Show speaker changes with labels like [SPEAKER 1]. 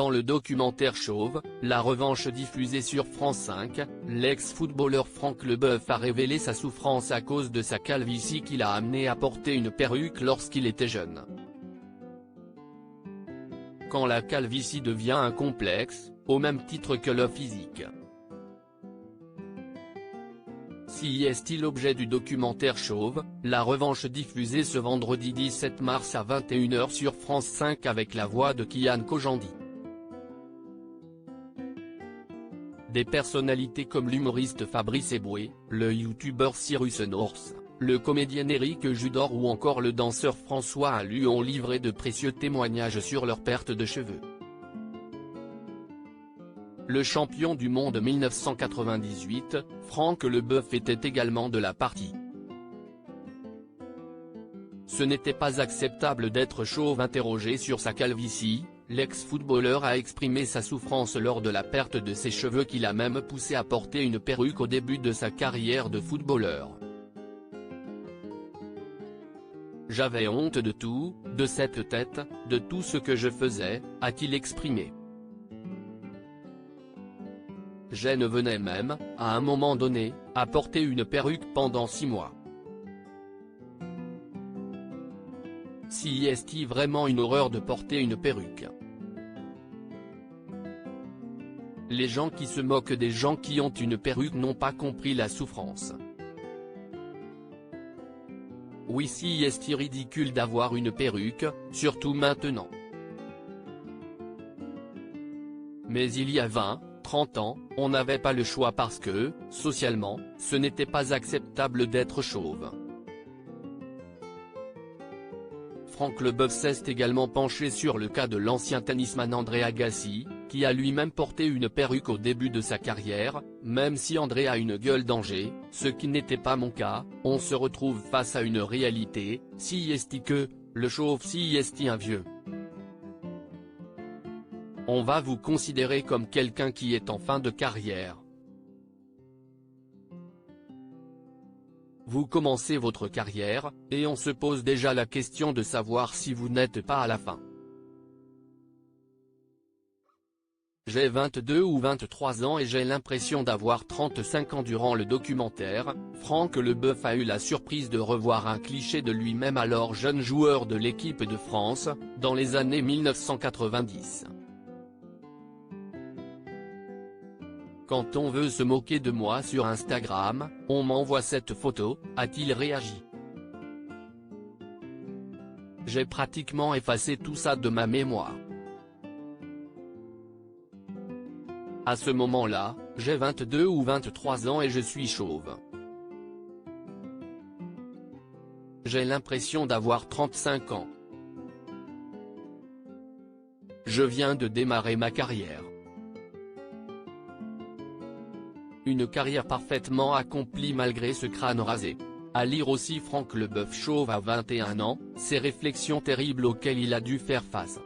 [SPEAKER 1] Dans le documentaire Chauve, la revanche diffusé sur France 5, l'ex-footballeur Franck Leboeuf a révélé sa souffrance à cause de sa calvitie qui l'a amené à porter une perruque lorsqu'il était jeune. Quand la calvitie devient un complexe, au même titre que le physique. Si est-il l'objet du documentaire Chauve, la revanche diffusée ce vendredi 17 mars à 21 h sur France 5 avec la voix de Kian Kojandi. Des personnalités comme l'humoriste Fabrice Eboué, le youtubeur Cyrus North, le comédien Éric Judor ou encore le danseur François Allu ont livré de précieux témoignages sur leur perte de cheveux. Le champion du monde 1998, Franck Leboeuf était également de la partie. Ce n'était pas acceptable d'être chauve. Interrogé sur sa calvitie, l'ex-footballeur a exprimé sa souffrance lors de la perte de ses cheveux qui l'a même poussé à porter une perruque au début de sa carrière de footballeur. J'avais honte de tout, de cette tête, de tout ce que je faisais, a-t-il exprimé. Je ne venais même, à un moment donné, à porter une perruque pendant 6 mois. Si est-il vraiment une horreur de porter une perruque? Les gens qui se moquent des gens qui ont une perruque n'ont pas compris la souffrance. Oui, si est-il ridicule d'avoir une perruque, surtout maintenant. Mais il y a 20, 30 ans, on n'avait pas le choix parce que, socialement, ce n'était pas acceptable d'être chauve. Franck Leboeuf s'est également penché sur le cas de l'ancien tennisman André Agassi, qui a lui-même porté une perruque au début de sa carrière. Même si André a une gueule d'ange, ce qui n'était pas mon cas, on se retrouve face à une réalité. Si est-il que, le chauve si est-il un vieux? On va vous considérer comme quelqu'un qui est en fin de carrière. Vous commencez votre carrière, et on se pose déjà la question de savoir si vous n'êtes pas à la fin. J'ai 22 ou 23 ans et j'ai l'impression d'avoir 35 ans. Durant le documentaire, Franck Leboeuf a eu la surprise de revoir un cliché de lui-même alors jeune joueur de l'équipe de France, dans les années 1990. Quand on veut se moquer de moi sur Instagram, on m'envoie cette photo, a-t-il réagi. J'ai pratiquement effacé tout ça de ma mémoire. À ce moment-là, j'ai 22 ou 23 ans et je suis chauve. J'ai l'impression d'avoir 35 ans. Je viens de démarrer ma carrière. Une carrière parfaitement accomplie malgré ce crâne rasé. À lire aussi Franck Leboeuf chauve à 21 ans, ces réflexions terribles auxquelles il a dû faire face.